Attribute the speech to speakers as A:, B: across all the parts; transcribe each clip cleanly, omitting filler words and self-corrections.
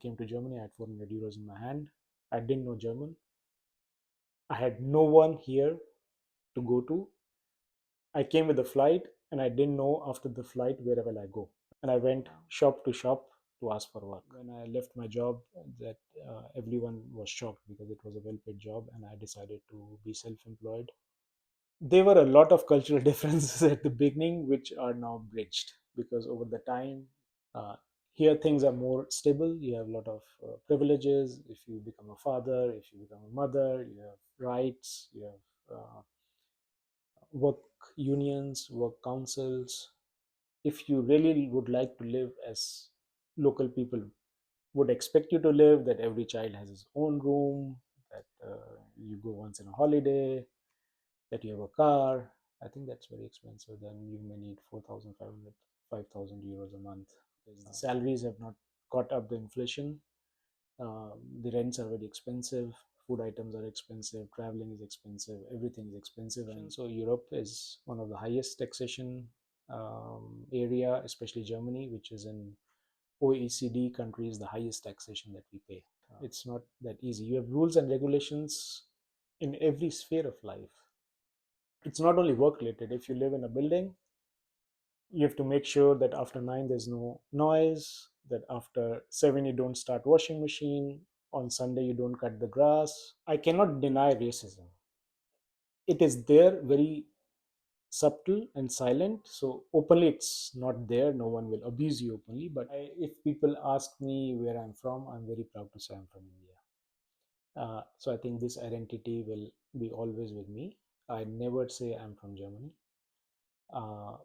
A: came to Germany, I had 400 euros in my hand. I didn't know German. I had no one here to go to. I came with the flight, and I didn't know after the flight where will I go. And I went shop to shop to ask for work. When I left my job, that everyone was shocked because it was a well-paid job, and I decided to be self-employed. There were a lot of cultural differences at the beginning, which are now bridged because over the time, uh, here things are more stable. You have a lot of privileges. If you become a father, if you become a mother, you have rights. You have work unions, work councils. If you really would like to live as local people would expect you to live, that every child has his own room, that you go once in a holiday, that you have a car. I think that's very expensive. Then you may need 4,500, 5,000 euros a month. Because the salaries have not caught up the inflation. The rents are very expensive. Food items are expensive. Traveling is expensive. Everything is expensive. And so Europe is one of the highest taxation area, especially Germany, which is in OECD countries, the highest taxation that we pay. It's not that easy. You have rules and regulations in every sphere of life. It's not only work related. If you live in a building, you have to make sure that after 9 there's no noise, that after 7 you don't start washing machine, on Sunday you don't cut the grass. I cannot deny racism. It is there, very subtle and silent. So openly it's not there. No one will abuse you openly. But if people ask me where I'm from, I'm very proud to say I'm from India. So I think this identity will be always with me. I never say I'm from Germany, uh,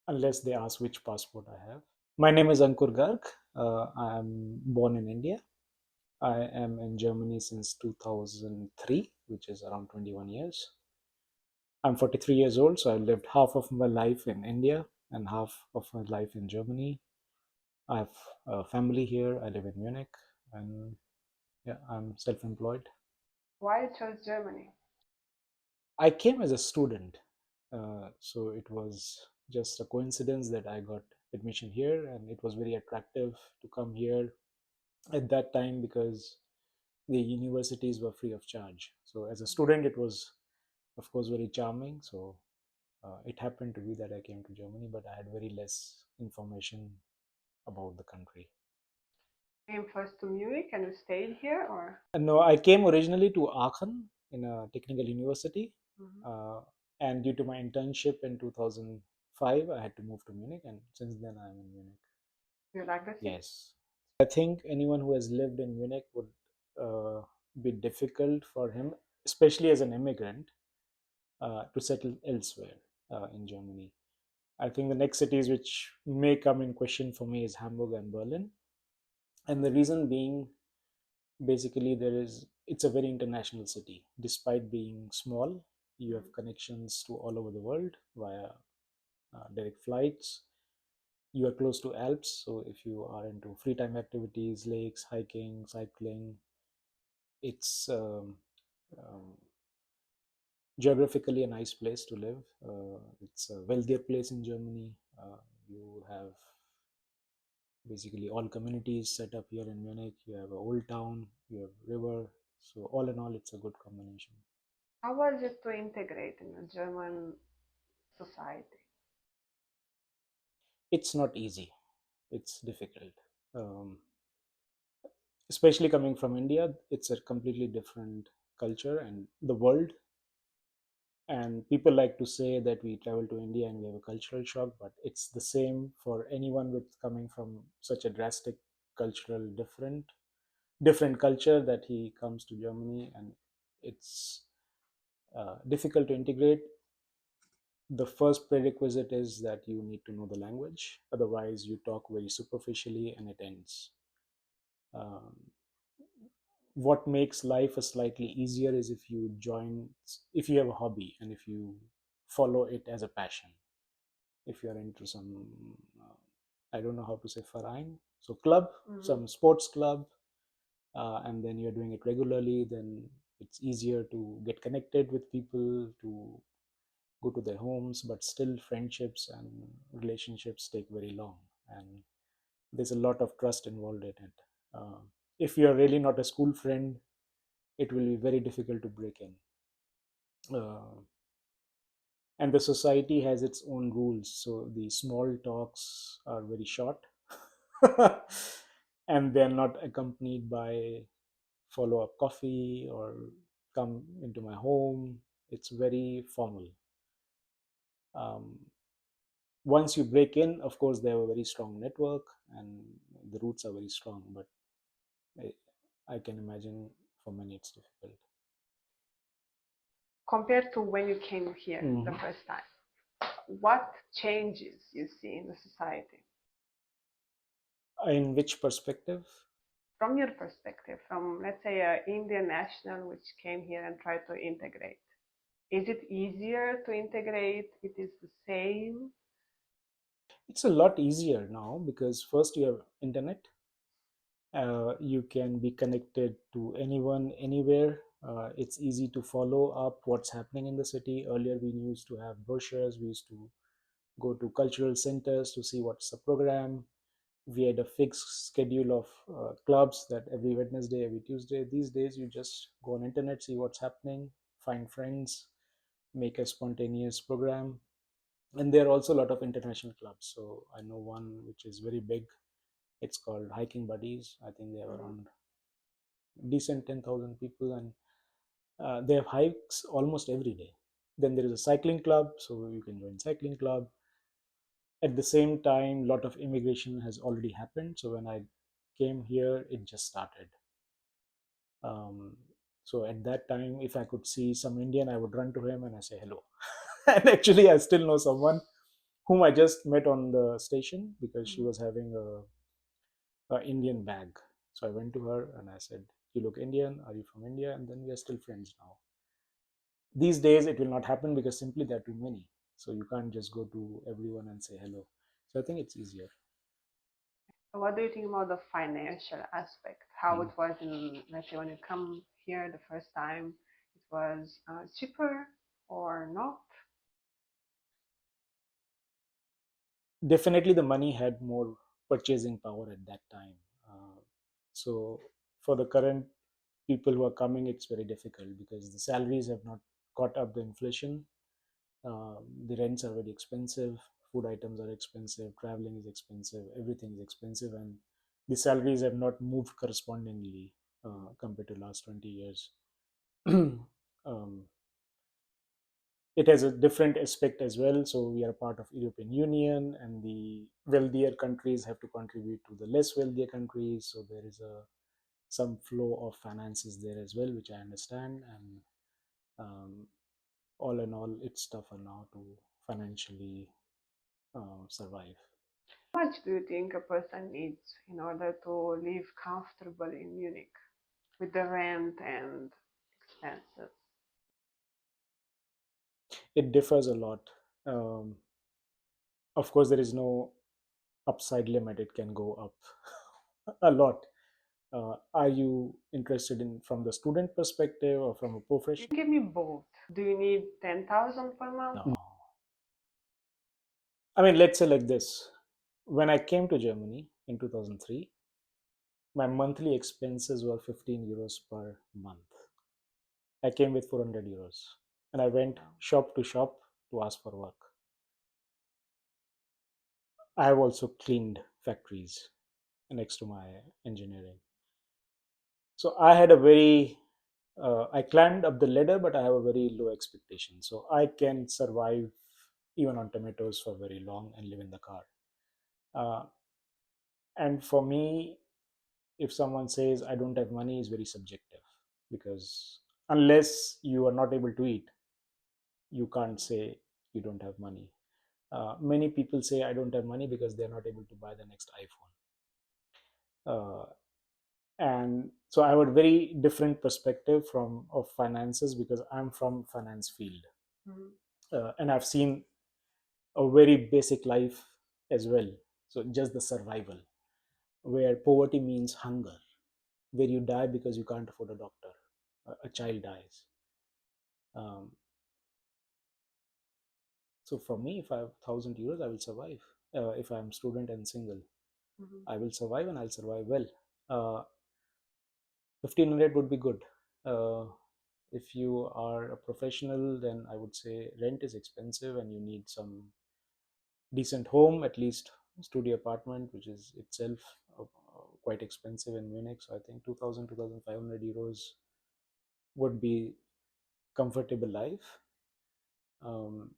A: unless they ask which passport I have. My name is Ankur Garg. I am born in India. I am in Germany since 2003, which is around 21 years. I'm 43 years old, so I lived half of my life in India and half of my life in Germany. I have a family here. I live in Munich, and yeah, I'm self-employed.
B: Why you chose Germany?
A: I came as a student, so it was just a coincidence that I got admission here, and it was very attractive to come here at that time because the universities were free of charge. So as a student, it was, of course, very charming. So it happened to be that I came to Germany, but I had very less information about the country.
B: Came first to Munich and you stayed here, or?
A: And no, I came originally to Aachen in a technical university,
B: Mhm.
A: and due to my internship in 2005, I had to move to Munich, and since then I'm in Munich.
B: You like the city?
A: Yes, I think anyone who has lived in Munich would uh, be difficult for him, especially as an immigrant, to settle elsewhere in Germany. I think the next cities which may come in question for me is Hamburg and Berlin. And the reason being, basically, it's a very international city. Despite being small, you have connections to all over the world via direct flights. You are close to Alps, so if you are into free time activities, lakes, hiking, cycling, it's um, geographically a nice place to live. It's a wealthier place in Germany. You have basically all communities set up here in Munich. You have a old town, you have river. So all in all, it's a good combination.
B: How was it to integrate in a German society?
A: It's not easy. It's difficult. Um, Especially coming from India, it's a completely different culture and the world. And people like to say that we travel to India and we have a cultural shock, but it's the same for anyone with coming from such a drastic cultural different culture, that he comes to Germany, and it's difficult to integrate. The first prerequisite is that you need to know the language, otherwise you talk very superficially and it ends. um, what makes life a slightly easier is if you have a hobby and if you follow it as a passion. If you're into some I don't know how to say verein, so club, some sports club, and then you're doing it regularly, then it's easier to get connected with people, to go to their homes. But still friendships and relationships take very long, and There's a lot of trust involved in it. If you're really not a school friend, it will be very difficult to break in. And the society has its own rules, so the small talks are very short and they're not accompanied by follow up coffee or come into my home. It's very formal. um, Once you break in, of course they have a very strong network and the roots are very strong, but I can imagine for many it's difficult.
B: Compared to when you came here the
A: Mhm.
B: first time, what changes you see in the society
A: In which perspective?
B: from your perspective, from let's say an Indian national which came here and tried to integrate? Is it easier to integrate? It is the same?
A: It's a lot easier now because first you have internet. You can be connected to anyone anywhere. It's easy to follow up what's happening in the city. Earlier we used to have brochures, we used to go to cultural centers to see what's the program. We had a fixed schedule of clubs that every Wednesday, every Tuesday. These days you just go on internet, see what's happening, find friends, make a spontaneous program. And there are also a lot of international clubs. So I know one which is very big. It's called Hiking Buddies. I think they have
B: Mhm.
A: around decent 10,000 people, and they have hikes almost every day. Then there is a cycling club, so you can join cycling club. At the same time, a lot of immigration has already happened. So when I came here, it just started. Um, so at that time, if I could see some Indian, I would run to him and I say hello. And actually, I still know someone whom I just met on the station because she
B: Mhm.
A: was having a Indian bag. So I went to her and I said, "You look Indian. Are you from India?" And then we are still friends now. These days, it will not happen because simply there are too many. So you can't just go to everyone and say hello. So I think it's easier.
B: So what do you think about the financial aspect? How
A: Mm.
B: it was in, let's say, when you come here the first time, it was cheaper or not?
A: Definitely, the money had more purchasing power at that time. Uh, so for the current people who are coming, it's very difficult because the salaries have not caught up the inflation. The rents are very expensive, food items are expensive, traveling is expensive, everything is expensive, and the salaries have not moved correspondingly compared to last 20 years. um, it has a different aspect as well. So we are part of European Union, and the wealthier countries have to contribute to the less wealthier countries. So there is a some flow of finances there as well, which I understand. And um, all in all, it's tougher now to financially survive.
B: How much do you think a person needs in order to live comfortably in Munich with the rent and expenses?
A: It differs a lot. Um, of course, there is no upside limit. It can go up a lot. Are you interested in from the student perspective or from a
B: You
A: professional?
B: give me both. Do you need 10,000 per month?
A: No. I mean, let's say like this. When I came to Germany in 2003, my monthly expenses were 15 euros per month. I came with 400 euros and I went shop to shop to ask for work. I have also cleaned factories next to my engineering. So I had a very, I climbed up the ladder, but I have a very low expectation. So I can survive even on tomatoes for very long and live in the car. Uh, and for me, if someone says I don't have money, is very subjective because unless you are not able to eat, you can't say you don't have money. Many people say I don't have money because they're not able to buy the next iPhone. And so I have a very different perspective from of finances because I'm from finance field,
B: Mhm.
A: and I've seen a very basic life as well. So just the survival, where poverty means hunger, where you die because you can't afford a doctor, a child dies. Um, so for me, if I have 1,000 euros, I will survive. If I'm student and single,
B: Mhm.
A: I will survive and I'll survive well. 1500 would be good. uh, if you are a professional, then I would say rent is expensive and you need some decent home, at least studio apartment, which is itself quite expensive in Munich. So I think 2000 €2,500 would be comfortable life. um,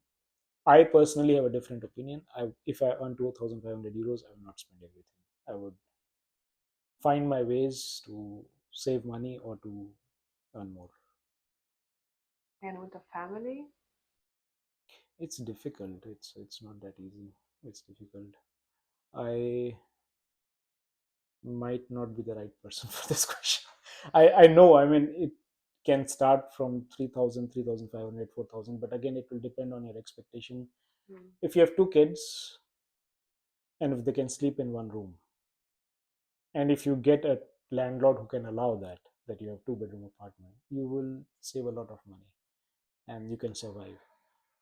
A: I personally have a different opinion. If I earn €2,500, I will not spend everything. I would find my ways to save money or to earn more.
B: And with the family?
A: It's difficult. It's not that easy. It's difficult. I might not be the right person for this question. I know. I mean, it can start from 3,000, 3,500, 4,000, but again, it will depend on your expectation.
B: Mm.
A: If you have two kids and if they can sleep in one room, and if you get a landlord who can allow that you have two-bedroom apartment, you will save a lot of money and you can survive.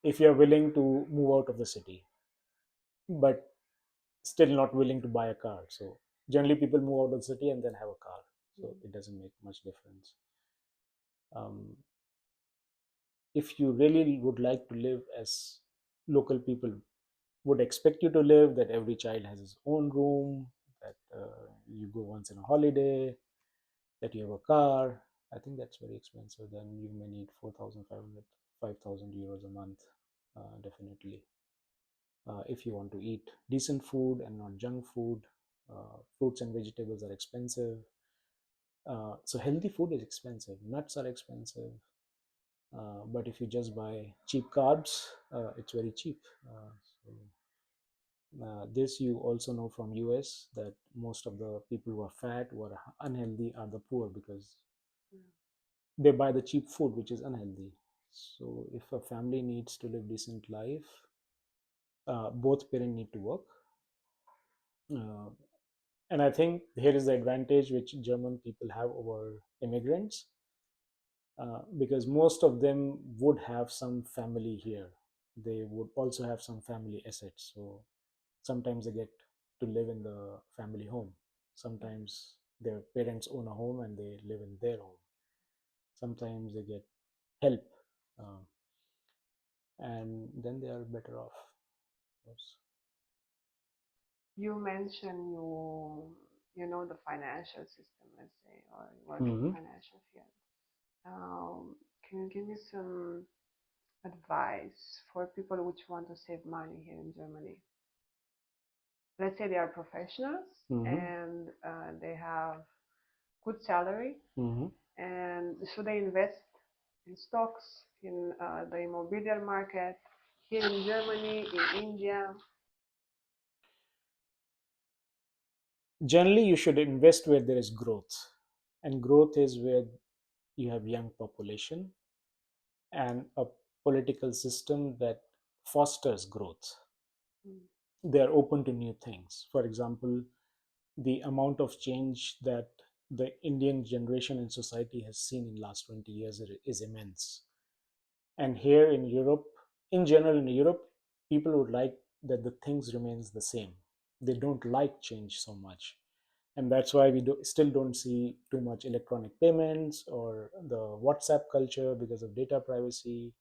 A: If you are willing to move out of the city, but still not willing to buy a car. So generally people move out of the city and then have a car. So
B: Mm.
A: it doesn't make much difference. Um, if you really would like to live as local people would expect you to live, that every child has his own room, that you go once in a holiday, that you have a car, I think that's very expensive. Then you may need 4,500, 5,000 euros a month, definitely. If you want to eat decent food and not junk food, fruits and vegetables are expensive. So healthy food is expensive. Nuts are expensive. But if you just buy cheap carbs, it's very cheap. This you also know from US, that most of the people who are fat, who are unhealthy, are the poor because
B: Mm.
A: they buy the cheap food, which is unhealthy. So if a family needs to live decent life, both parents need to work. Uh, and I think here is the advantage which German people have over immigrants, because most of them would have some family here. They would also have some family assets. So sometimes they get to live in the family home. Sometimes their parents own a home and they live in their home. Sometimes they get help, uh, and then they are better off. Of course.
B: You mentioned you know the financial system, let's say, or you work in
A: Mm-hmm.
B: financial field. Can you give me some advice for people which want to save money here in Germany? Let's say they are professionals
A: Mm-hmm.
B: and they have good salary,
A: Mm-hmm.
B: and should they invest in stocks, in the immobiliar market here in Germany, in India?
A: Generally, you should invest where there is growth, and growth is where you have young population and a political system that fosters growth.
B: Mm.
A: They are open to new things. For example, the amount of change that the Indian generation in society has seen in last 20 years is immense. And here in Europe, in general in Europe, people would like that the things remains the same. They don't like change so much. And that's why still don't see too much electronic payments or the WhatsApp culture because of data privacy.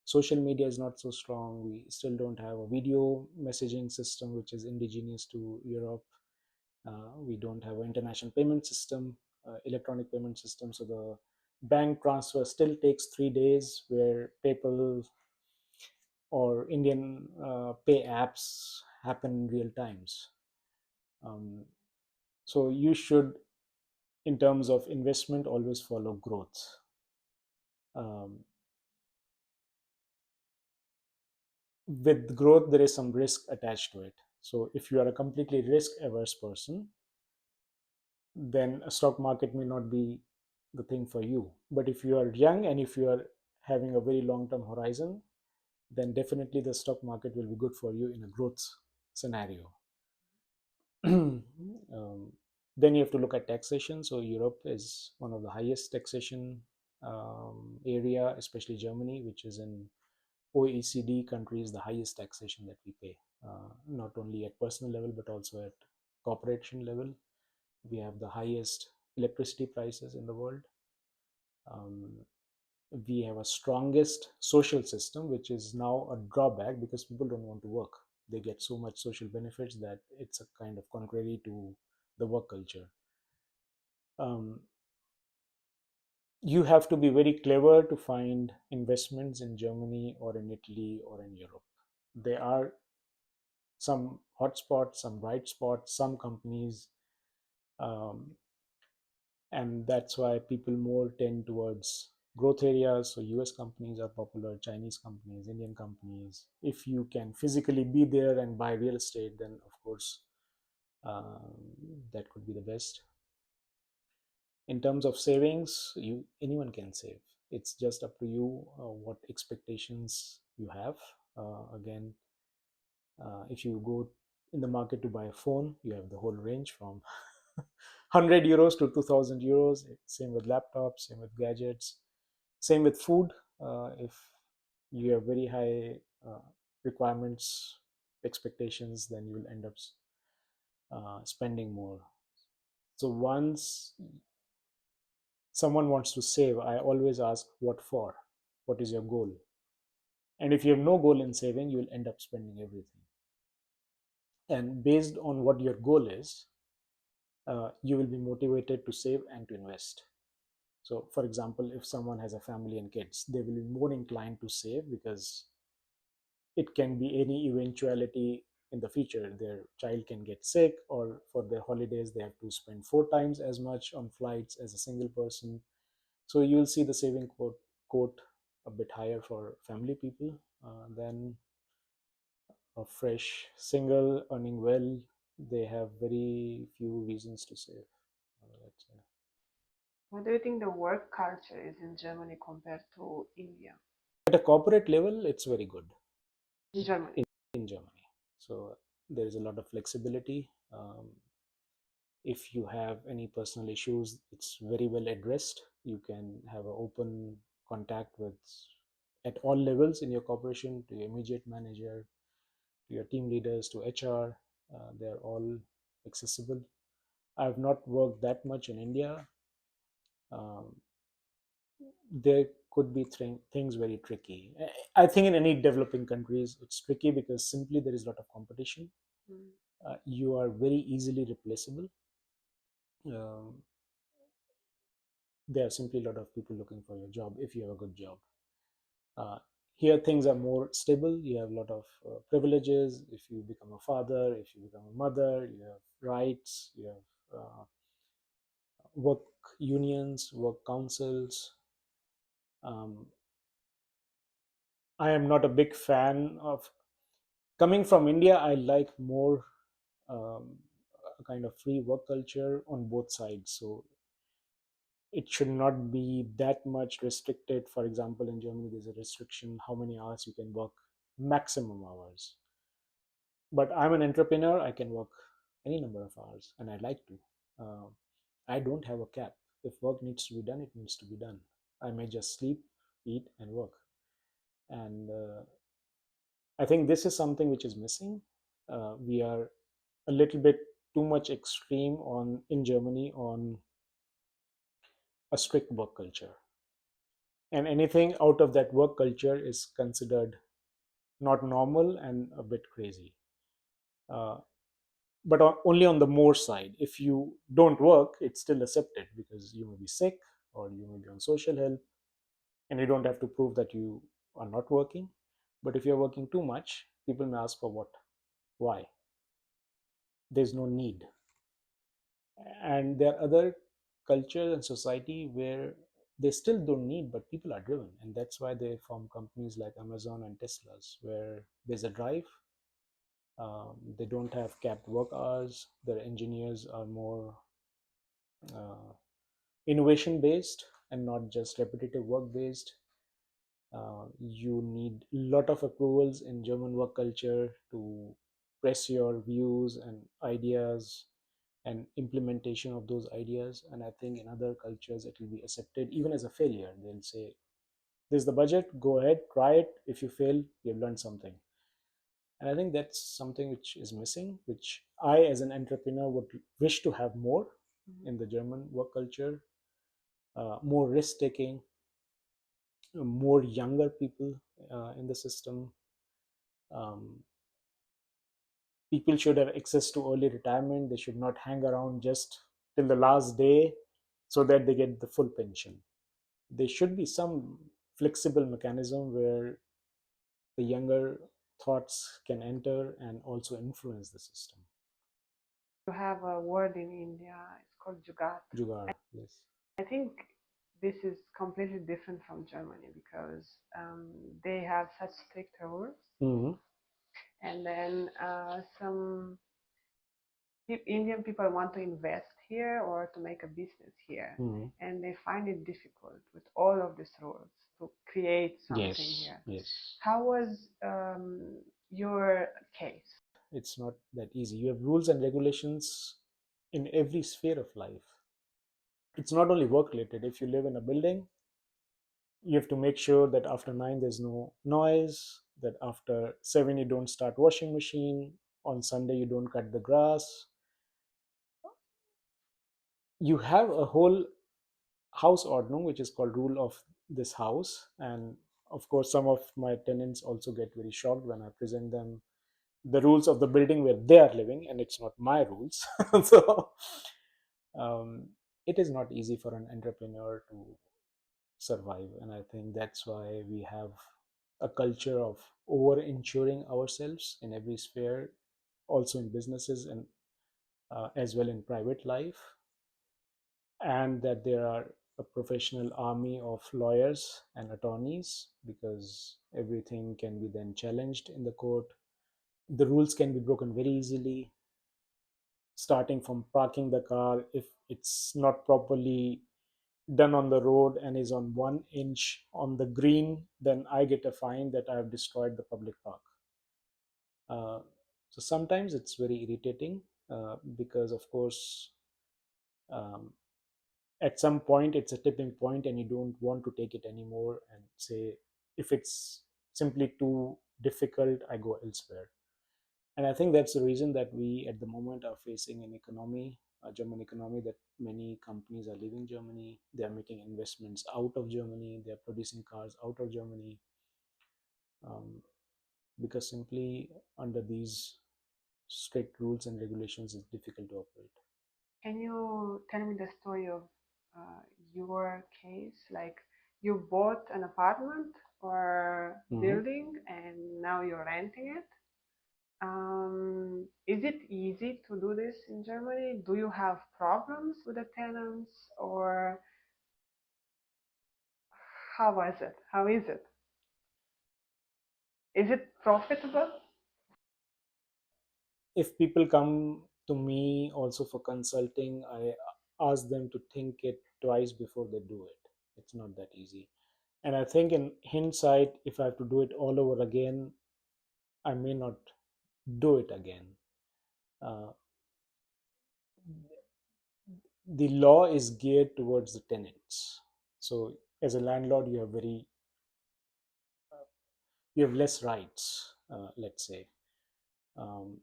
A: Social media is not so strong. We still don't have a video messaging system which is indigenous to Europe. We don't have an international payment system, electronic payment system. So the bank transfer still takes 3 days, where PayPal or Indian pay apps happen in real times. Um, so you should, in terms of investment, always follow growth. Um, with growth, there is some risk attached to it. So if you are a completely risk averse person, then a stock market may not be the thing for you. But if you are young and if you are having a very long term horizon, then definitely the stock market will be good for you in a growth scenario. Then you have to look at taxation. So Europe is one of the highest taxation area, especially Germany, which is in OECD countries, the highest taxation that we pay, not only at personal level but also at corporation level. We have the highest electricity prices in the world. Um, we have a strongest social system, which is now a drawback because people don't want to work. They get so much social benefits that it's a kind of contrary to the work culture. Um, you have to be very clever to find investments in Germany or in Italy or in Europe. There are some hotspots, some bright spots, some companies, um, and that's why people more tend towards growth areas. So US companies are popular, Chinese companies, Indian companies. If you can physically be there and buy real estate, then of course um, that could be the best. In terms of savings, you anyone can save. It's just up to you what expectations you have. Again, if you go in the market to buy a phone, you have the whole range from 100 euros to 2000 euros. Same with laptops, same with gadgets, same with food. If you have very high requirements, expectations, then you will end up spending more. So once someone wants to save, I always ask, what for? What is your goal? And if you have no goal in saving, you will end up spending everything. And based on what your goal is, you will be motivated to save and to invest. So, for example, if someone has a family and kids, they will be more inclined to save because it can be any eventuality in the future. Their child can get sick, or for their holidays, they have to spend 4 times as much on flights as a single person. So, you'll see the saving quote a bit higher for family people than a fresh single earning well. They have very few reasons to save. Let's say.
B: What do you think the work culture is in Germany compared to India?
A: At a corporate level, it's very good
B: In Germany.
A: in Germany. So there is a lot of flexibility. If you have any personal issues, it's very well addressed. You can have an open contact with at all levels in your corporation, to your immediate manager, to your team leaders, to HR. They're all accessible. I've not worked that much in India. Um, there could be things very tricky. I think in any developing countries, it's tricky because simply there is a lot of competition.
B: Mm.
A: You are very easily replaceable. Um, there are simply a lot of people looking for your job if you have a good job. Uh, Here, things are more stable. You have a lot of privileges. If you become a father, if you become a mother, you have rights, you have work unions, work councils. Um, I am not a big fan of coming from India. I like more a kind of free work culture on both sides. So it should not be that much restricted. For example, in Germany, there's a restriction how many hours you can work, maximum hours. But I'm an entrepreneur. I can work any number of hours, and I like to. Uh, I don't have a cap. If work needs to be done, it needs to be done. I may just sleep, eat, and work. And I think this is something which is missing. We are a little bit too much extreme on in Germany on a strict work culture, and anything out of that work culture is considered not normal and a bit crazy. Uh, but only on the more side. If you don't work, it's still accepted because you may be sick or you may be on social help, and you don't have to prove that you are not working. But if you're working too much, people may ask for what, why. There's no need. And there are other cultures and society where they still don't need, but people are driven, and that's why they form companies like Amazon and Teslas, where there's a drive. They don't have capped work hours. Their engineers are more uh, innovation based and not just repetitive work based. You need a lot of approvals in German work culture to press your views and ideas and implementation of those ideas. And I think in other cultures, it will be accepted even as a failure. They'll say, "This is the budget, go ahead, try it. If you fail, you've learned something." And I think that's something which is missing, which I as an entrepreneur would wish to have more
B: Mhm.
A: in the German work culture. More risk taking, more younger people in the system. um, People should have access to early retirement. They should not hang around just till the last day so that they get the full pension. There should be some flexible mechanism where the younger thoughts can enter and also influence the system.
B: You have a word in India, it's called jugaad.
A: Jugaad, yes.
B: I think this is completely different from Germany because they have such strict rules,
A: Mm-hmm.
B: and then some Indian people want to invest here or to make a business here,
A: Mm-hmm.
B: and they find it difficult with all of these rules to create something
A: Yes,
B: here.
A: yes.
B: How was your case?
A: It's not that easy. You have rules and regulations in every sphere of life. It's not only work related. If you live in a building, you have to make sure that after 9 there's no noise, that after 7 you don't start washing machine, on Sunday you don't cut the grass. You have a whole house ordnung which is called rule of this house. And of course some of my tenants also get very shocked when I present them the rules of the building where they are living, and it's not my rules. So um, it is not easy for an entrepreneur to survive. And I think that's why we have a culture of over insuring ourselves in every sphere, also in businesses and as well in private life. And that there are a professional army of lawyers and attorneys, because everything can be then challenged in the court. The rules can be broken very easily, starting from parking the car. If it's not properly done on the road and is on 1 inch on the green, then I get a fine that I have destroyed the public park. Uh, so sometimes it's very irritating, because, of course, um, at some point it's a tipping point and you don't want to take it anymore and say, if it's simply too difficult, I go elsewhere. And I think that's the reason that we at the moment are facing an economy, a German economy, that many companies are leaving Germany. They are making investments out of Germany. They are producing cars out of Germany, um, because simply under these strict rules and regulations, it's difficult to operate.
B: Can you tell me the story of uh, your case? Like you bought an apartment or
A: Mhm.
B: building and now you're renting it. Is it easy to do this in Germany? Do you have problems with the tenants or how was it? How is it? Is it profitable?
A: If people come to me also for consulting, I ask them to think it twice before they do it. It's not that easy. And I think in hindsight, if I have to do it all over again, I may not do it again. Uh, the law is geared towards the tenants. So as a landlord, you have less rights. Let's say um,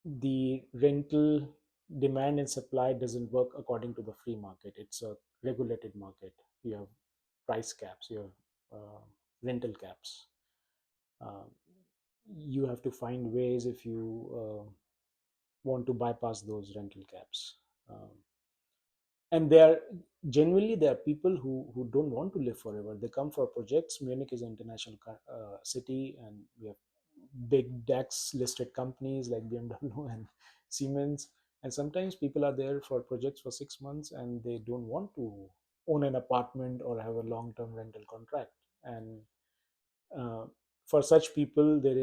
A: the rental demand and supply doesn't work according to the free market. It's a regulated market. You have price caps. You have rental caps. Uh, you have to find ways if you want to bypass those rental caps. Um, and there are people who don't want to live forever. They come for projects. Munich is an international city, and we have big DAX listed companies like BMW and Siemens. And sometimes people are there for projects for 6 months and they don't want to own an apartment or have a long term rental contract. And uh, for such people, they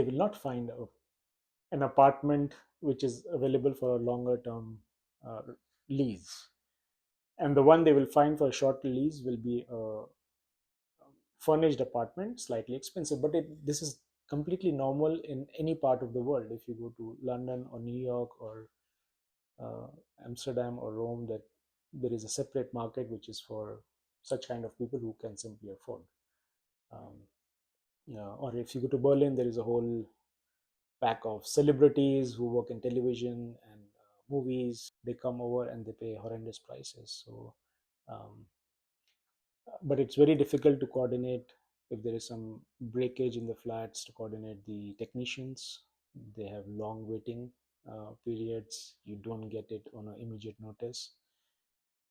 A: will not find an apartment which is available for a longer term lease. And the one they will find for a short lease will be a furnished apartment, slightly expensive, but this is completely normal in any part of the world. If you go to London or New York or uh, Amsterdam or Rome, that there is a separate market which is for such kind of people who can simply afford. Um, Or if you go to Berlin, there is a whole pack of celebrities who work in television and movies. They come over and they pay horrendous prices. So, um, but it's very difficult to coordinate if there is some breakage in the flats to coordinate the technicians. They have long waiting periods. You don't get it on an immediate notice.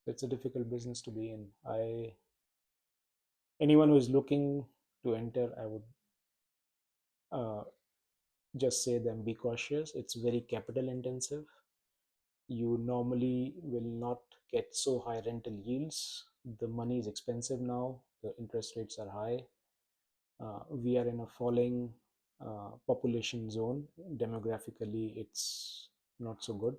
A: It's a difficult business to be in. I Anyone who is looking to enter, I would uh, just say them be cautious. It's very capital intensive. You normally will not get so high rental yields. The money is expensive now. The interest rates are high. We are in a falling population zone. Demographically, it's not so good.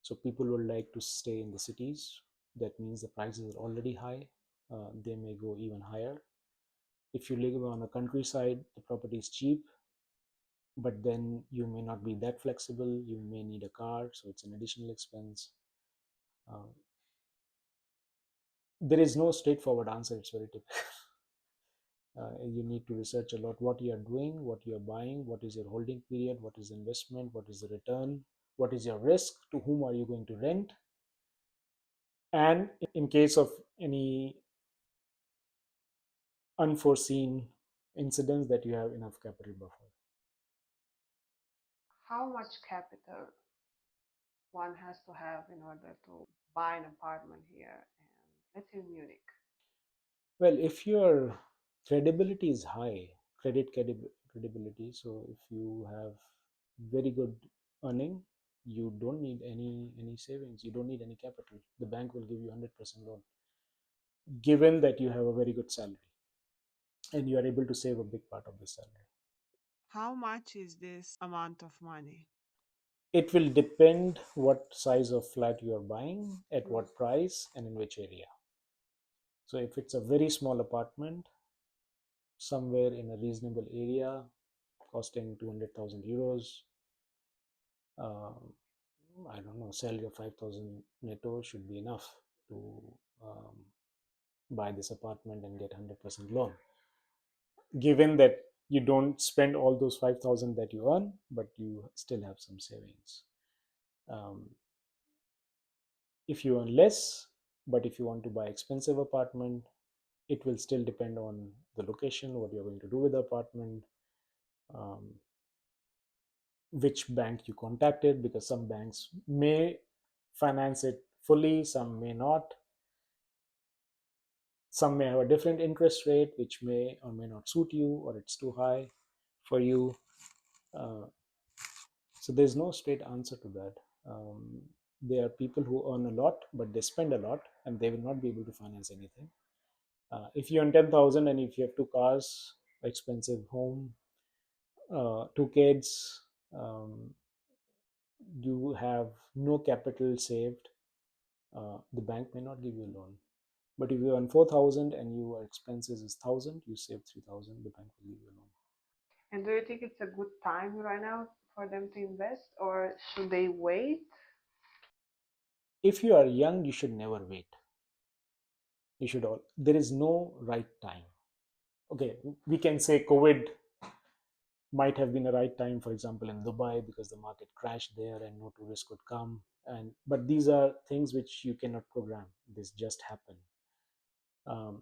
A: So people would like to stay in the cities. That means the prices are already high. They may go even higher. If you live on a countryside, the property is cheap, but then you may not be that flexible. You may need a car, so it's an additional expense. Uh, there is no straightforward answer. It's very typical. You need to research a lot what you are doing, what you are buying, what is your holding period, what is the investment, what is the return, what is your risk, to whom are you going to rent, and in case of any unforeseen incidents, that you have enough capital buffer.
B: How much capital one has to have in order to buy an apartment here and let's say Munich?
A: Well, if your credibility is high, credibility, so if you have very good earning, you don't need any savings. You don't need any capital. The bank will give you 100% loan, given that you have a very good salary and you are able to save a big part of the salary.
B: How much is this amount of money?
A: It will depend what size of flat you are buying, at
B: Mm.
A: what price, and in which area. So if it's a very small apartment somewhere in a reasonable area costing 200,000 euros, um, I don't know, salary of 5,000 netto should be enough to um, buy this apartment and get 100% loan, given that you don't spend all those 5,000 that you earn, but you still have some savings. um, if you earn less, but if you want to buy expensive apartment, it will still depend on the location, what you're going to do with the apartment, um, which bank you contacted, because some banks may finance it fully, some may not. Some may have a different interest rate, which may or may not suit you, or it's too high for you. Uh, so there's no straight answer to that. Um, there are people who earn a lot, but they spend a lot, and they will not be able to finance anything. If you earn 10,000 and if you have two cars, expensive home, two kids, um, you have no capital saved, the bank may not give you a loan. But if you earn 4,000 and your expenses is 1,000, you save 3,000, the bank will give you a loan.
B: And do you think it's a good time right now for them to invest or should they wait?
A: If you are young, you should never wait. You should all. There is no right time. Okay, we can say COVID might have been a right time, for example, in Dubai, because the market crashed there and no tourists could come. And but these are things which you cannot program. This just happened. Um,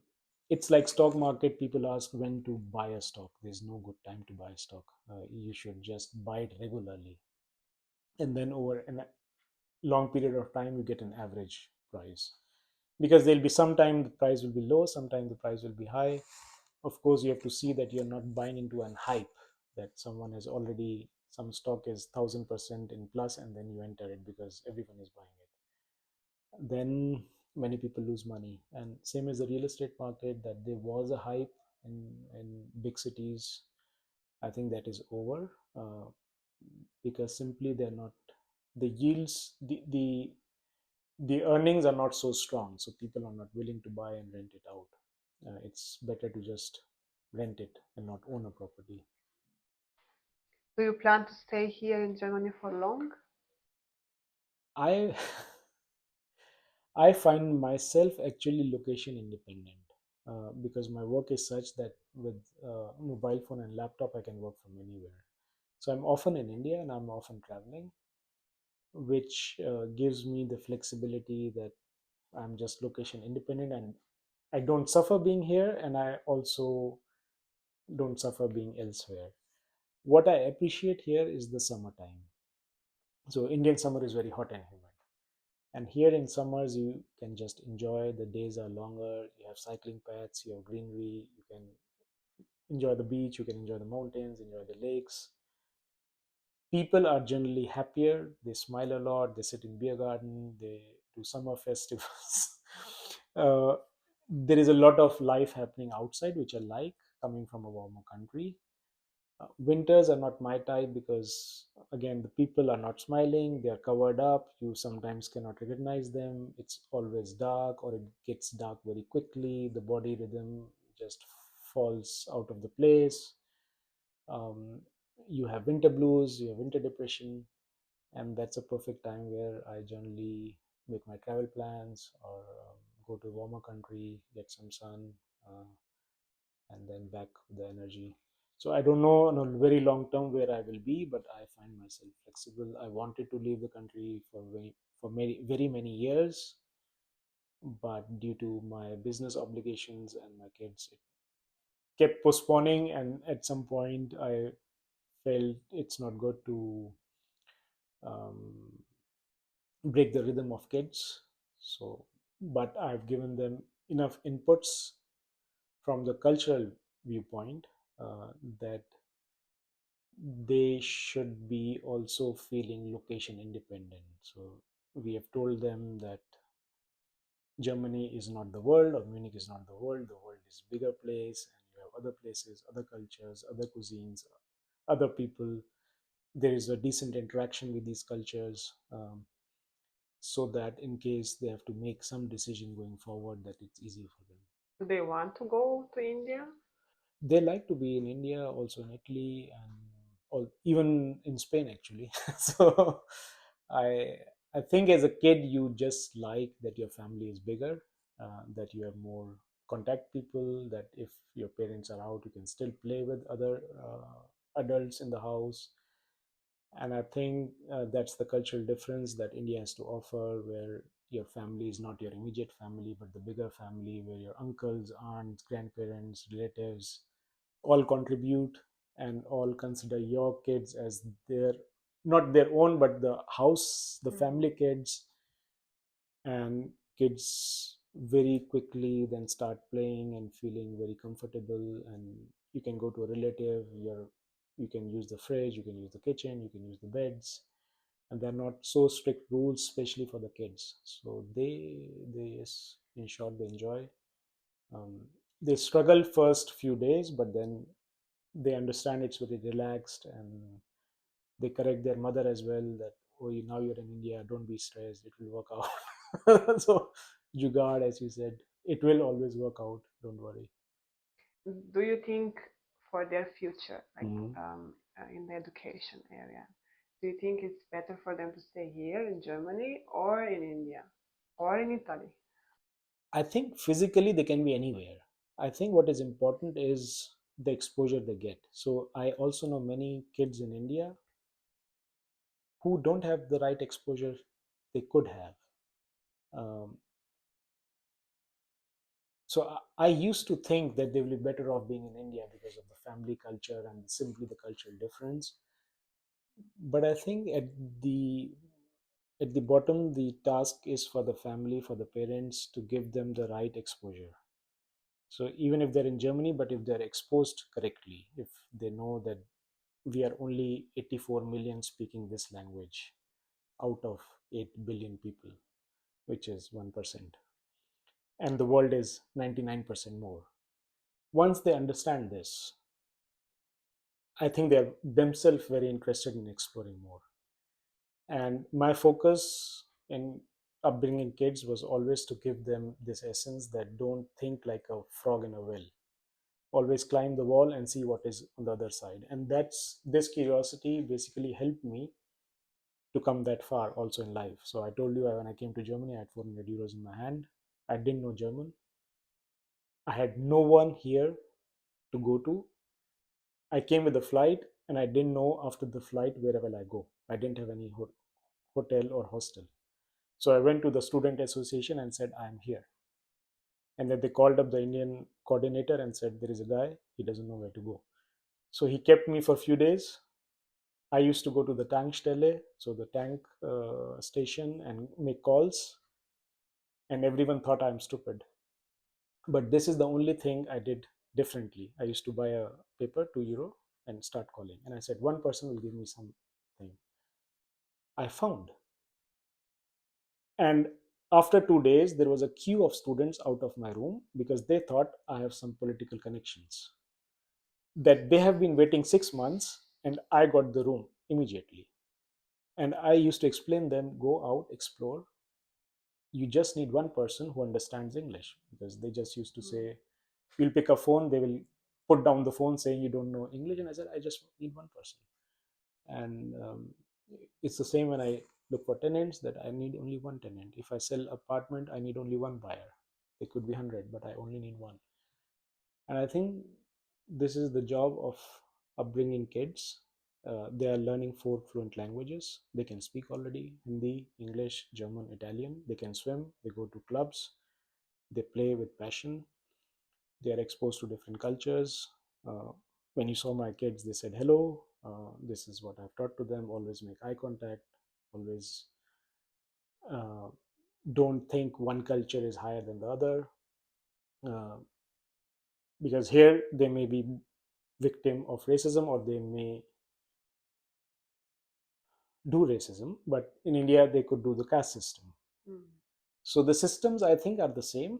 A: it's like stock market. People ask when to buy a stock. There's no good time to buy a stock. You should just buy it regularly, and then over a long period of time, you get an average price. Because there'll be some time the price will be low, sometime the price will be high. Of course, you have to see that you're not buying into an hype, that someone has already, some stock is 1,000% in plus, and then you enter it because everyone is buying it. Then many people lose money. And same as the real estate market, that there was a hype in big cities. I think that is over, because simply they're not, the yields, the earnings are not so strong, so people are not willing to buy and rent it out. It's better to just rent it and not own a property.
B: Do you plan to stay here in Germany for long?
A: I I find myself actually location independent. because my work is such that with mobile phone and laptop I can work from anywhere. So I'm often in India and I'm often traveling, which gives me the flexibility that I'm just location independent, and I don't suffer being here, and I also don't suffer being elsewhere. What I appreciate here is the summertime. So Indian summer is very hot and humid, and here in summers you can just enjoy. The days are longer. You have cycling paths, you have greenery. You can enjoy the beach. You can enjoy the mountains, enjoy the lakes. People are generally happier. They smile a lot. They sit in beer garden. They do summer festivals. uh, there is a lot of life happening outside, which I like, coming from a warmer country. Winters are not my type because, again, the people are not smiling. They are covered up. You sometimes cannot recognize them. It's always dark, or it gets dark very quickly. The body rhythm just falls out of the place. um, you have winter blues, you have winter depression, and that's a perfect time where I generally make my travel plans, or go to a warmer country, get some sun, uh, and then back with the energy. So I don't know on a very long term where I will be, but I find myself flexible. I wanted to leave the country for very many years, but due to my business obligations and my kids, it kept postponing, and at some point I felt it's not good to um, break the rhythm of kids. So, but I've given them enough inputs from the cultural viewpoint, that they should be also feeling location independent. So we have told them that Germany is not the world, or Munich is not the world. The world is bigger place, and you have other places, other cultures, other cuisines, other people. There is a decent interaction with these cultures, so that in case they have to make some decision going forward, that it's easy for them.
B: Do they want to go to India?
A: They like to be in India, also in Italy, and even in Spain actually. So I I think as a kid you just like that your family is bigger, that you have more contact people, that if your parents are out, you can still play with other adults in the house. And I think that's the cultural difference that India has to offer, where your family is not your immediate family, but the bigger family, where your uncles, aunts, grandparents, relatives all contribute and all consider your kids as their, not their own, but the house, the
B: Mhm.
A: family kids. And kids very quickly then start playing and feeling very comfortable, and you can go to a relative, you can use the fridge, you can use the kitchen, you can use the beds, and they're not so strict rules, especially for the kids. So they yes, in short, they enjoy. um, they struggle first few days, but then they understand it's very relaxed, and they correct their mother as well, that, oh, now you're in India, don't be stressed, it will work out. So jugaad, as you said, it will always work out, don't worry.
B: Do you think for their future, like
A: Mhm.
B: in the education area, do you think it's better for them to stay here in Germany or in India or in Italy?
A: I think physically they can be anywhere. I think what is important is the exposure they get. So I also know many kids in India who don't have the right exposure they could have. um, so I used to think that they will be better off being in India because of the family culture and simply the cultural difference. But I think the at the bottom, the task is for the family, for the parents, to give them the right exposure. So even if they're in Germany, but if they're exposed correctly, if they know that we are only 84 million speaking this language out of 8 billion people, which is 1%, and the world is 99% more. Once they understand this, I think they're themselves very interested in exploring more. And my focus in upbringing kids was always to give them this essence that don't think like a frog in a well. Always climb the wall and see what is on the other side. And that's this curiosity basically helped me to come that far also in life. So I told you, when I came to Germany, I had 400 euros in my hand. I didn't know German. I had no one here to go to. I came with a flight and I didn't know after the flight where will I go. I didn't have any hotel or hostel. So I went to the student association and said, I'm here. And then they called up the Indian coordinator and said, there is a guy, he doesn't know where to go. So he kept me for a few days. I used to go to the Tankstelle, so the tank station, and make calls. And everyone thought I'm stupid. But this is the only thing I did differently. I used to buy a paper, €2, and start calling. And I said, one person will give me something. I found. And after 2 days, there was a queue of students out of my room because they thought I have some political connections. That they have been waiting 6 months, and I got the room immediately. And I used to explain them, go out, explore. You just need one person who understands English, because they just used to say, you'll pick a phone, they will put down the phone saying you don't know English. And I said, I just need one person. And it's the same when I look for tenants, that I need only one tenant. If I sell apartment, I need only one buyer. There could be 100, but I only need one. And I think this is the job of upbringing kids. They are learning four fluent languages. They can speak already Hindi, English, German, Italian. They can swim. They go to clubs. They play with passion. They are exposed to different cultures. Uh, when you saw my kids, they said hello. This is what I've taught to them. Always make eye contact. Always uh, don't think one culture is higher than the other. Uh, because here they may be victim of racism, or they may do racism, but in India they could do the caste system.
B: Mm.
A: So the systems, I think, are the same.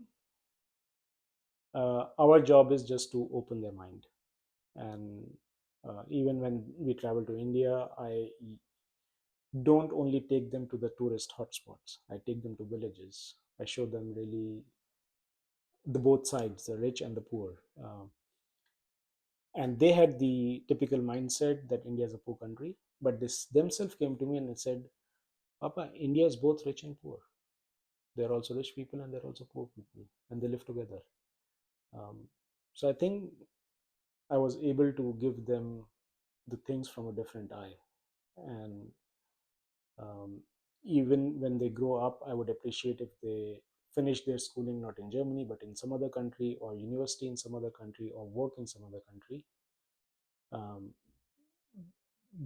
A: Our job is just to open their mind. And even when we travel to India, I don't only take them to the tourist hotspots. I take them to villages. I show them really the both sides, the rich and the poor. And they had the typical mindset that India is a poor country, but this themselves came to me and said, Papa, India is both rich and poor. They're also rich people and they're also poor people, and they live together. Um, so I think I was able to give them the things from a different eye. And um, even when they grow up, I would appreciate if they finish their schooling not in Germany, but in some other country, or university in some other country, or work in some other country, um,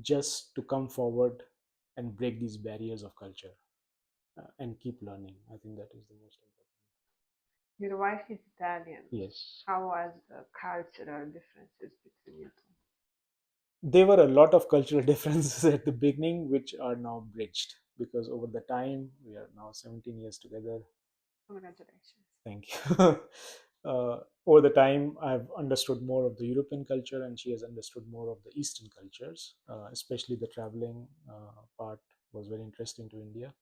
A: just to come forward and break these barriers of culture, and keep learning. I think that is the most important.
B: Your wife is Italian.
A: Yes.
B: How was the cultural differences between you two?
A: There were a lot of cultural differences at the beginning, which are now bridged, because over the time, we are now 17 years together.
B: Congratulations.
A: Thank you. Over the time, I've understood more of the European culture, and she has understood more of the Eastern cultures. Especially the traveling part was very interesting to India.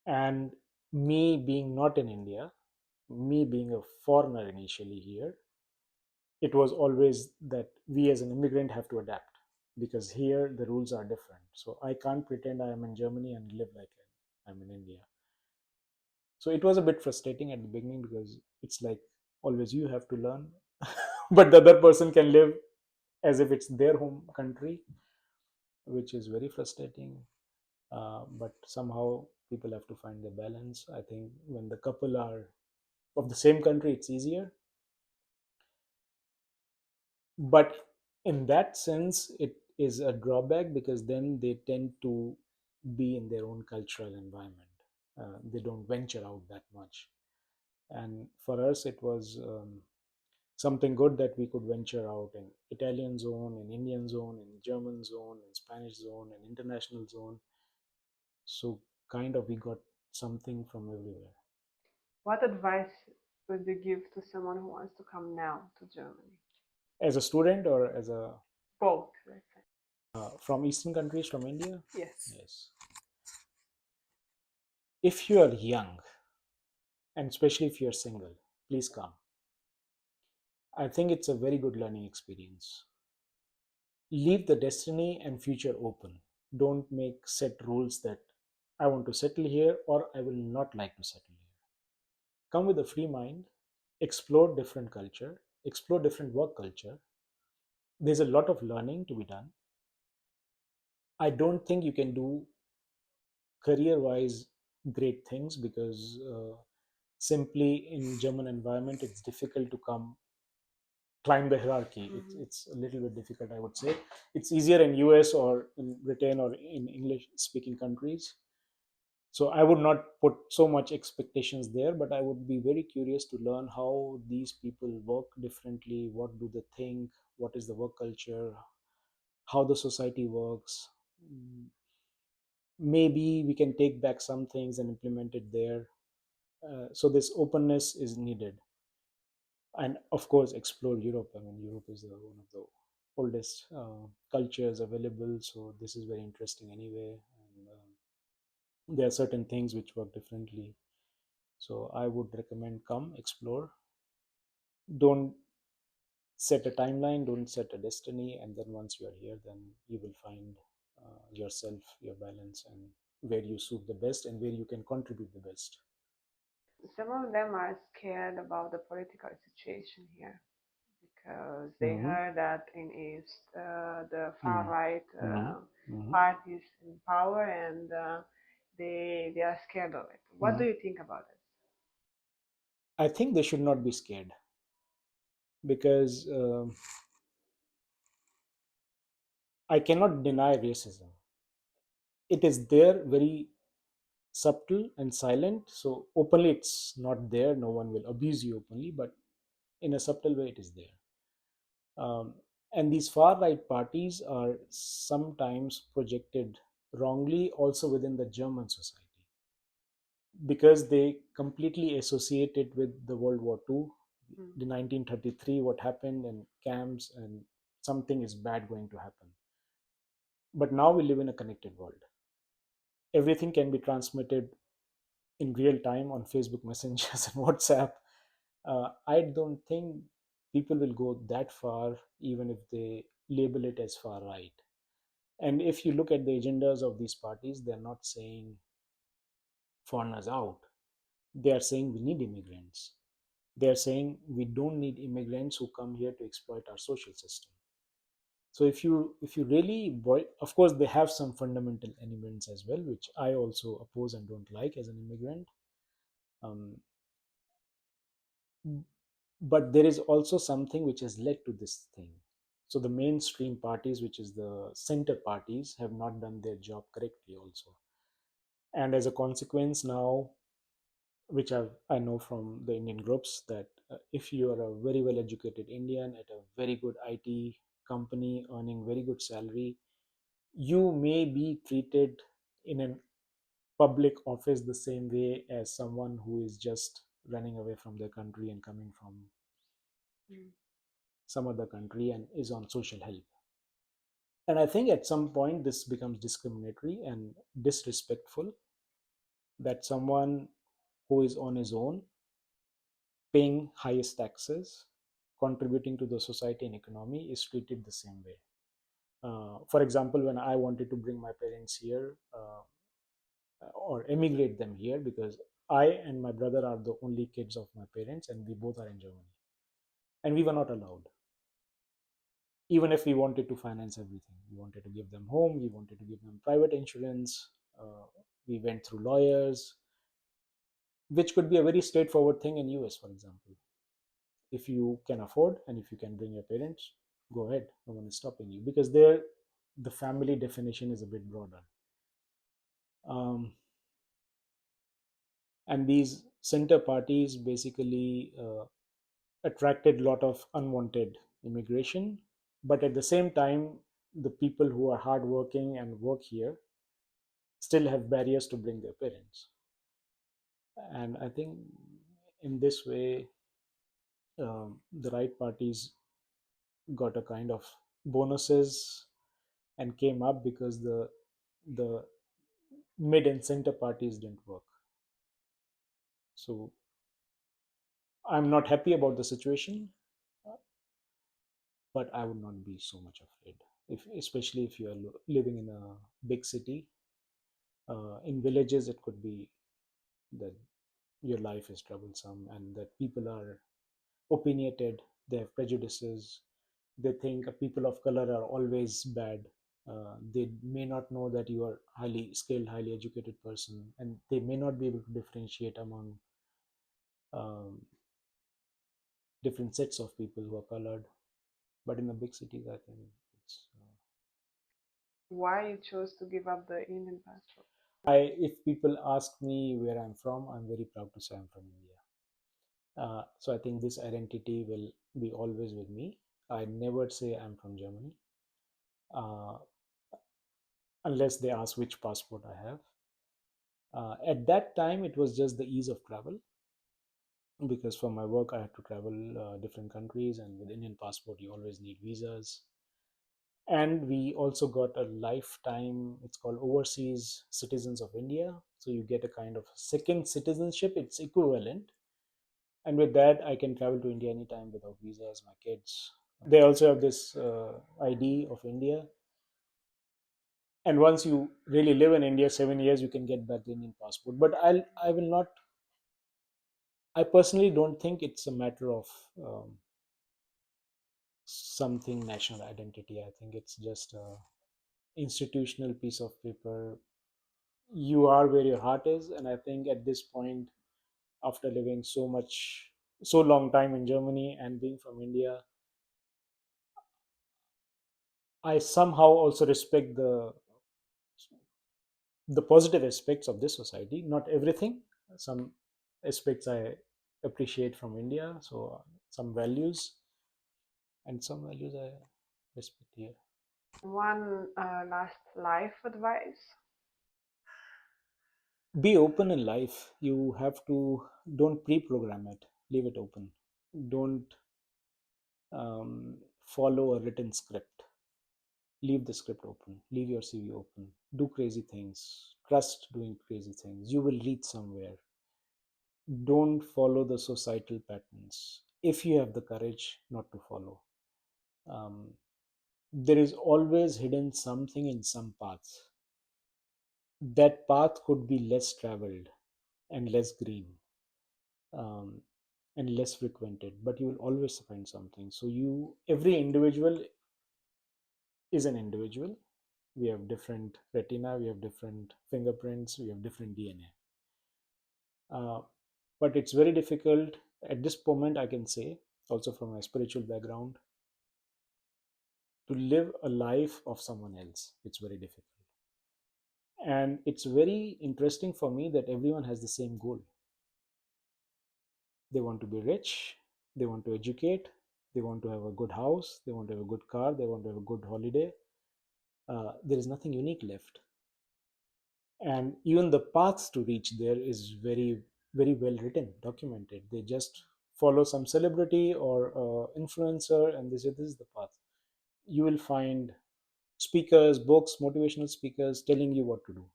A: And me being not in India, me being a foreigner initially here, it was always that we as an immigrant have to adapt, because here the rules are different. So I can't pretend I am in Germany and live like I'm in India. So it was a bit frustrating at the beginning, because it's like always you have to learn, but the other person can live as if it's their home country, which is very frustrating. But somehow people have to find the balance. I think when the couple are of the same country, it's easier. But in that sense, it is a drawback, because then they tend to be in their own cultural environment. They don't venture out that much. And for us, it was something good that we could venture out in Italian zone, in Indian zone, in German zone, in Spanish zone, in international zone. So kind of we got something from everywhere.
B: What advice would you give to someone who wants to come now to Germany?
A: As a student, or as a
B: Both, let's say.
A: from Eastern countries, from India?
B: Yes.
A: Yes. If you are young, and especially if you're single, please come. I think it's a very good learning experience. Leave the destiny and future open. Don't make set rules that I want to settle here, or I will not like to settle here. Come with a free mind. explore different culture, explore different work culture. There's a lot of learning to be done. I don't think you can do career wise great things because simply in German environment it's difficult to come climb the hierarchy.
B: Mm-hmm.
A: It's a little bit difficult, I would say. It's easier in US or in Britain or in English speaking countries. So I would not put so much expectations there, but I would be very curious to learn how these people work differently. What do they think? What is the work culture? How the society works? Maybe we can take back some things and implement it there. So this openness is needed, and of course explore Europe. I mean, Europe is one of the oldest cultures available, so this is very interesting anyway. And there are certain things which work differently. So I would recommend come explore. Don't set a timeline, don't set a destiny, and then once you are here, then you will find yourself, your balance, and where you suit the best and where you can contribute the best.
B: Some of them are scared about the political situation here because they
A: Mm-hmm.
B: heard that in East the far
A: Mm-hmm.
B: right
A: Mm-hmm.
B: parties in power, and they are scared of it. What
A: Mm-hmm.
B: do you think about it?
A: I think they should not be scared because I cannot deny racism. It is there, very subtle and silent. So openly, it's not there. No one will abuse you openly, but in a subtle way, it is there. Um, and these far right parties are sometimes projected wrongly also within the German society because they completely associate it with the World War II,
B: Mm.
A: the 1933, what happened, and camps, and something is bad going to happen. But now we live in a connected world. Everything can be transmitted in real time on Facebook messengers and WhatsApp. I don't think people will go that far, even if they label it as far right. And if you look at the agendas of these parties, they're not saying foreigners out. They are saying we need immigrants. They are saying we don't need immigrants who come here to exploit our social system. So if you really boil, of course they have some fundamental elements as well, which I also oppose and don't like as an immigrant. Um, but there is also something which has led to this thing. So the mainstream parties, which is the center parties, have not done their job correctly also, and as a consequence now, which I know from the Indian groups, that if you are a very well educated Indian at a very good IT company earning very good salary, you may be treated in a public office the same way as someone who is just running away from their country and coming from
B: Mm.
A: some other country and is on social help. And I think at some point this becomes discriminatory and disrespectful, that someone who is on his own, paying highest taxes, contributing to the society and economy, is treated the same way. For example, when I wanted to bring my parents here or emigrate them here, because I and my brother are the only kids of my parents and we both are in Germany, and we were not allowed. Even if we wanted to finance everything, we wanted to give them home, we wanted to give them private insurance, we went through lawyers, which could be a very straightforward thing in US, for example. If you can afford and if you can bring your parents, go ahead, no one is stopping you, because there the family definition is a bit broader. um, and these center parties basically attracted a lot of unwanted immigration, but at the same time the people who are hardworking and work here still have barriers to bring their parents. And I think in this way, the right parties got a kind of bonuses and came up because the mid and center parties didn't work. So I'm not happy about the situation, but I would not be so much afraid. If, especially if you are living in a big city, in villages, it could be that your life is troublesome and that people are opinionated, they have prejudices, they think people of color are always bad. They may not know that you are highly skilled, highly educated person, and they may not be able to differentiate among um, different sets of people who are colored. But in the big cities, I think it's.
B: Why you chose to give up the Indian passport?
A: If people ask me where I'm from, I'm very proud to say I'm from India. So I think this identity will be always with me. I never say I'm from Germany, uh, unless they ask which passport I have. At that time, it was just the ease of travel, because for my work I had to travel different countries, and with Indian passport you always need visas. And we also got a lifetime, it's called overseas citizens of India, so you get a kind of second citizenship, it's equivalent. And with that I can travel to India anytime without visas. My kids, they also have this ID of India, and once you really live in India 7 years, you can get back the Indian passport. But I will not, I personally don't think it's a matter of something national identity. I think it's just a institutional piece of paper. You are where your heart is, and I think at this point, after living so long time in Germany and being from India, I somehow also respect the positive aspects of this society. Not everything, some aspects I appreciate from India. So some values, and some values I respect here.
B: One last life advice.
A: Be open in life. You have to, don't pre-program it, leave it open. Don't follow a written script. Leave the script open, leave your CV open, do crazy things, trust doing crazy things, you will reach somewhere. Don't follow the societal patterns if you have the courage not to follow. um, there is always hidden something in some paths. That path could be less traveled and less green, um, and less frequented, but you will always find something. So you, every individual is an individual. We have different retina, we have different fingerprints, we have different DNA. But it's very difficult at this moment, I can say, also from a spiritual background, to live a life of someone else. It's very difficult. And it's very interesting for me that everyone has the same goal. They want to be rich, they want to educate, they want to have a good house, they want to have a good car, they want to have a good holiday. There is nothing unique left. And even the paths to reach there is very, very well written, documented. They just follow some celebrity or influencer, and they say this is the path. You will find speakers, books, motivational speakers telling you what to do.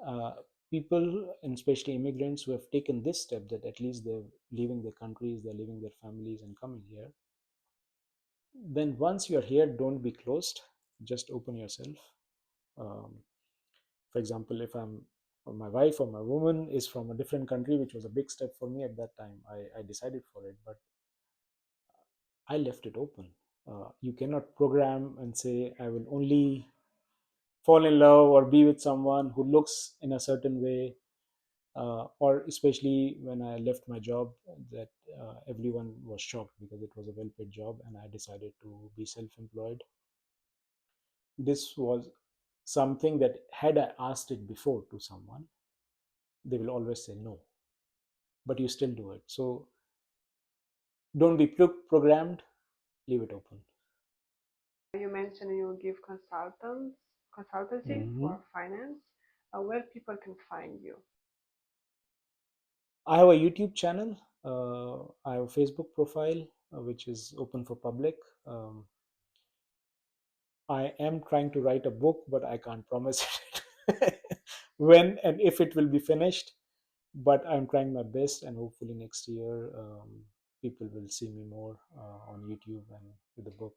A: uh, People, and especially immigrants, who have taken this step, that at least they're leaving their countries, they're leaving their families and coming here, then once you're here, don't be closed, just open yourself. um, for example, if I'm, or my wife or my woman is from a different country, which was a big step for me at that time, I decided for it, but I left it open. You cannot program and say I will only fall in love or be with someone who looks in a certain way. Or especially when I left my job, that everyone was shocked because it was a well-paid job, and I decided to be self-employed. This was something that, had I asked it before to someone, they will always say no, but you still do it. So don't be programmed, leave it open.
B: You mentioned you give consultancy
A: Mhm.
B: for finance. Where people can find you?
A: I have a YouTube channel. I have a Facebook profile, which is open for public. um, I am trying to write a book, but I can't promise it when and if it will be finished. But I'm trying my best, and hopefully next year people will see me more on YouTube and with the book.